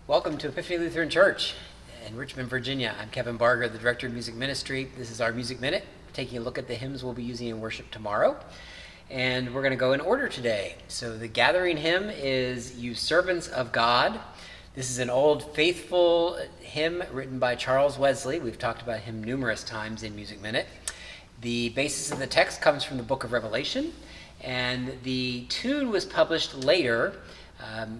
Welcome to Epiphany Lutheran Church in Richmond, Virginia. I'm Kevin Barger, the Director of Music Ministry. This is our Music Minute, taking a look at the hymns we'll be using in worship tomorrow. And we're going to go in order today. So the gathering hymn is You Servants of God. This is an old faithful hymn written by Charles Wesley. We've talked about him numerous times in Music Minute. The basis of the text comes from the book of Revelation, and the tune was published later,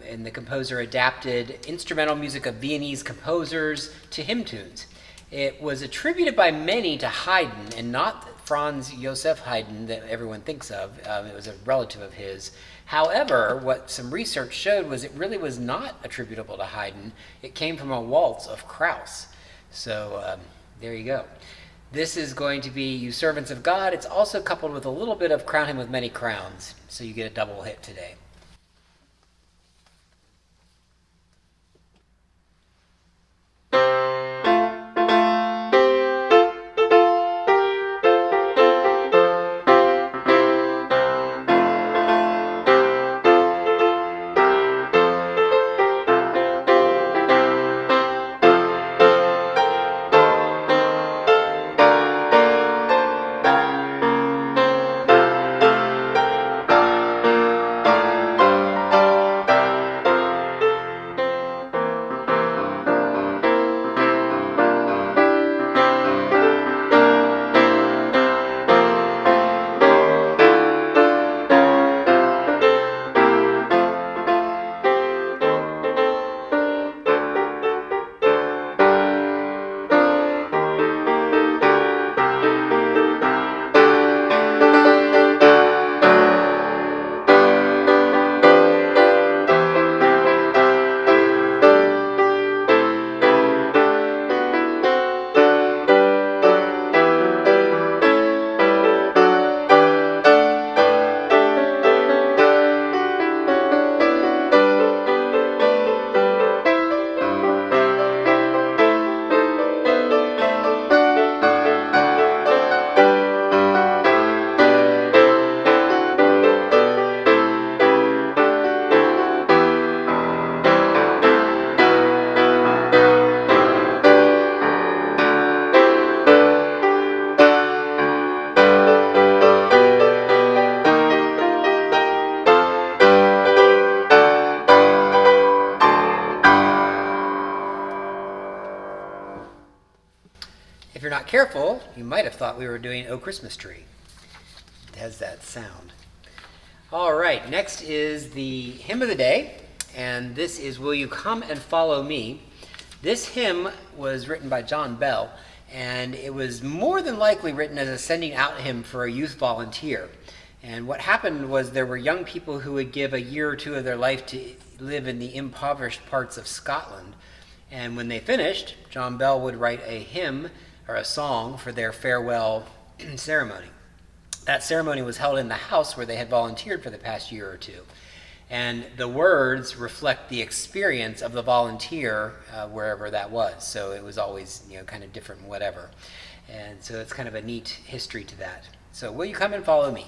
and the composer adapted instrumental music of Viennese composers to hymn tunes. It was attributed by many to Haydn and not Franz Joseph Haydn that everyone thinks of. It was a relative of his. However, what some research showed was it really was not attributable to Haydn. It came from a waltz of Krauss. So there you go. This is going to be You Servants of God. It's also coupled with a little bit of Crown Him with Many Crowns. So you get a double hit today. If you're not careful, you might have thought we were doing O Christmas Tree. It has that sound. All right, next is the hymn of the day, and this is Will You Come and Follow Me? This hymn was written by John Bell, and it was more than likely written as a sending out hymn for a youth volunteer. And what happened was there were young people who would give a year or two of their life to live in the impoverished parts of Scotland. And when they finished, John Bell would write a hymn or a song for their farewell ceremony. That ceremony was held in the house where they had volunteered for the past year or two. And the words reflect the experience of the volunteer wherever that was. So it was always, kind of different and whatever. And so it's kind of a neat history to that. So will you come and follow me?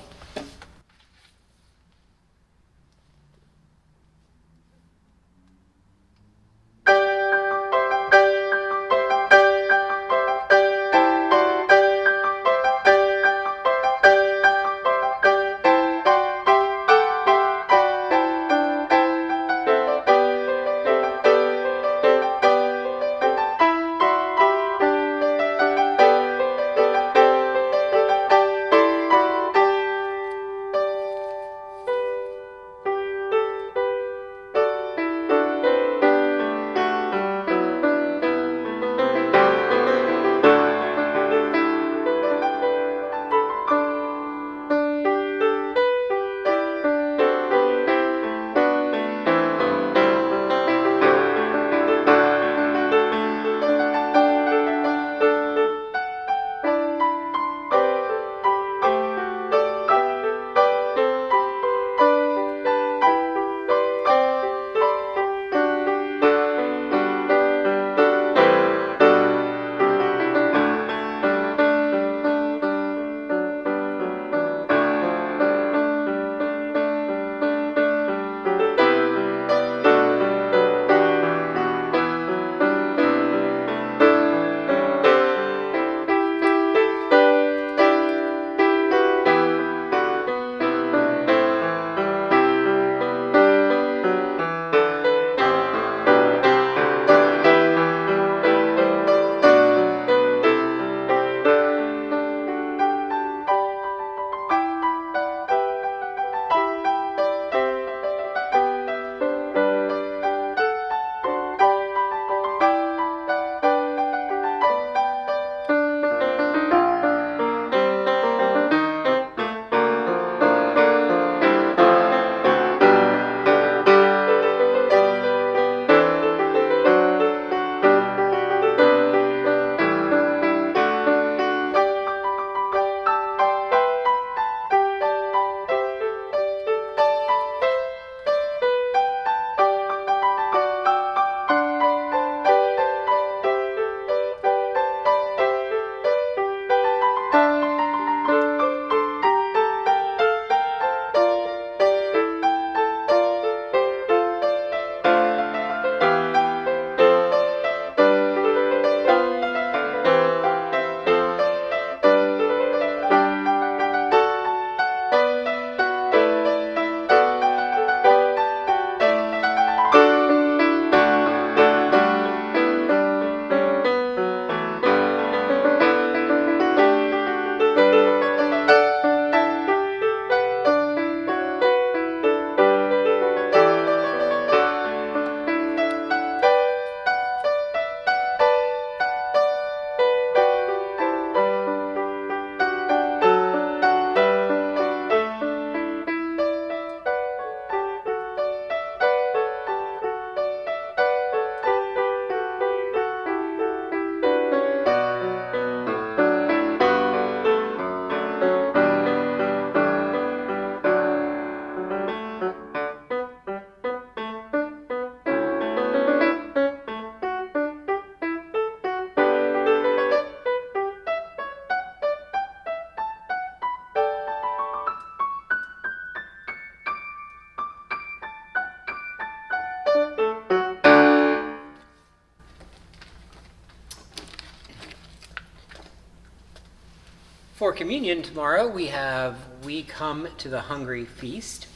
For communion tomorrow, We Come to the Hungry Feast.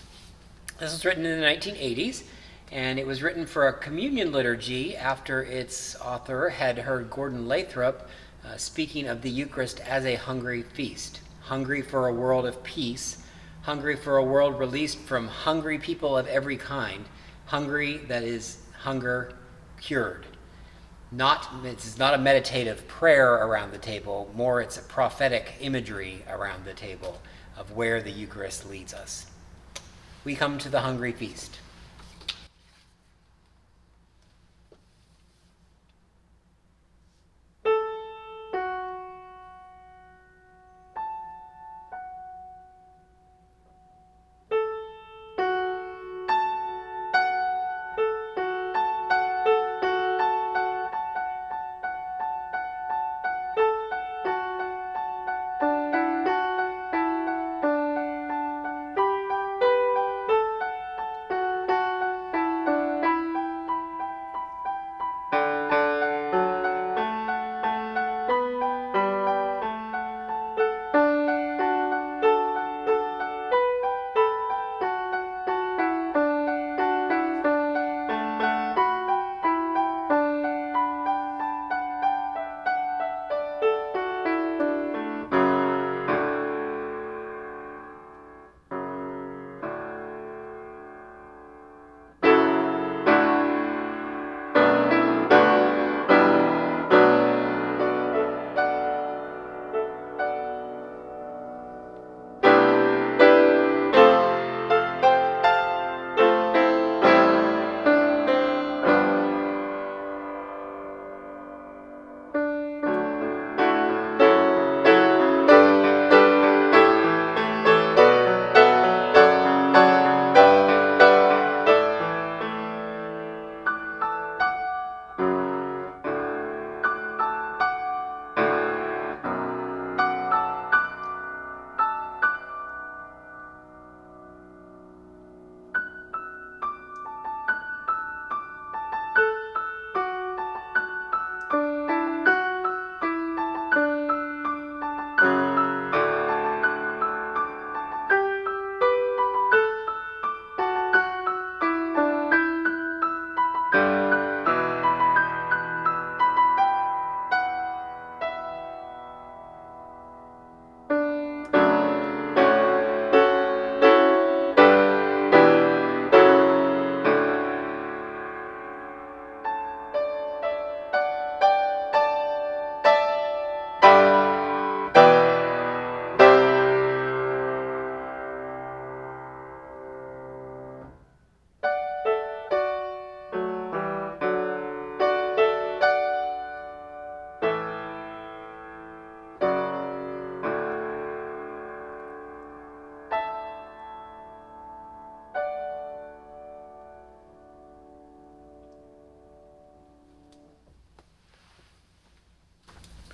This was written in the 1980s, and it was written for a communion liturgy after its author had heard Gordon Lathrop speaking of the Eucharist as a hungry feast. Hungry for a world of peace, hungry for a world released from hungry people of every kind, hungry, that is, hunger cured. It's not a meditative prayer around the table, more it's a prophetic imagery around the table of where the Eucharist leads us. We come to the hungry feast.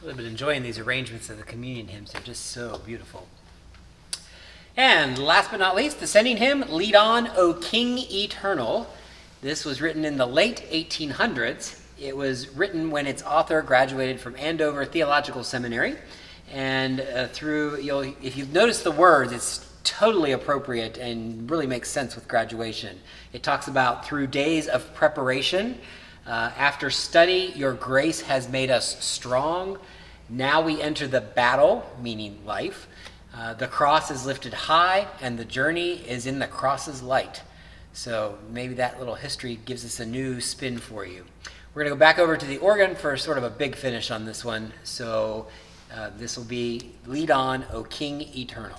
I've been enjoying these arrangements of the communion hymns. They're just so beautiful. And last but not least, the sending hymn, Lead On, O King Eternal. This was written in the late 1800s. It was written when its author graduated from Andover Theological Seminary. And if you've noticed the words, it's totally appropriate and really makes sense with graduation. It talks about through days of preparation, after study, your grace has made us strong. Now we enter the battle, meaning life. The cross is lifted high, and the journey is in the cross's light. So maybe that little history gives us a new spin for you. We're going to go back over to the organ for sort of a big finish on this one. So this will be Lead On, O King Eternal.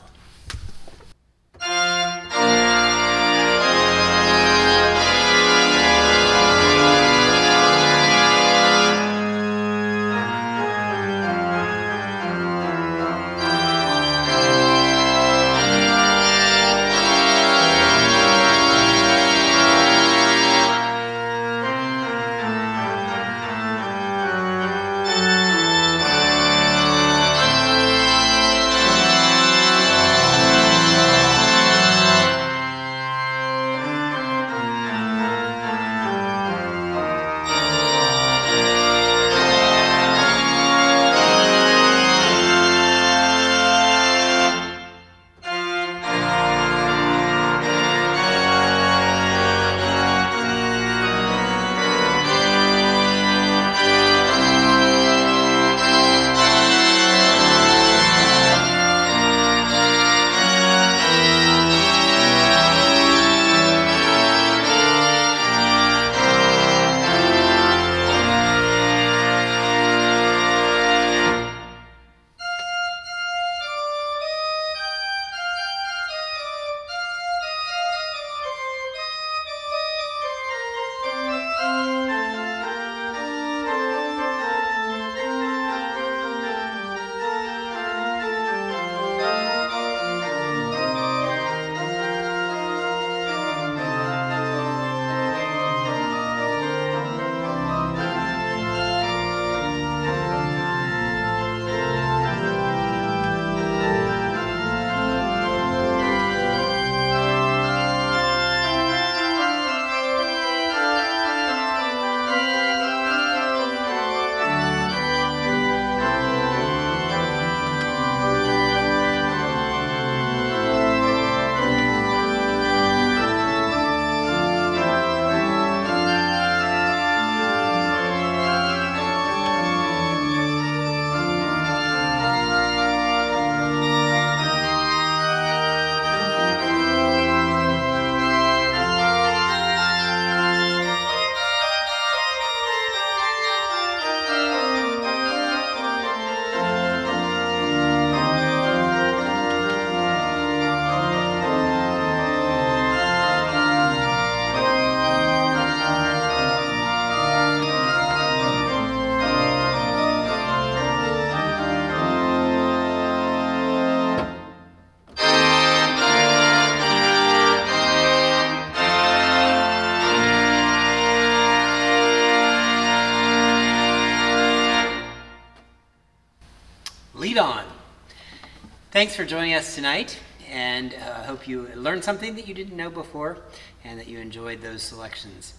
Thanks for joining us tonight, and I hope you learned something that you didn't know before and that you enjoyed those selections.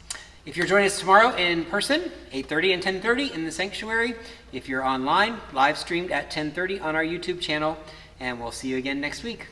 If you're joining us tomorrow in person, 8:30 and 10:30 in the sanctuary. If you're online, live streamed at 10:30 on our YouTube channel, and we'll see you again next week.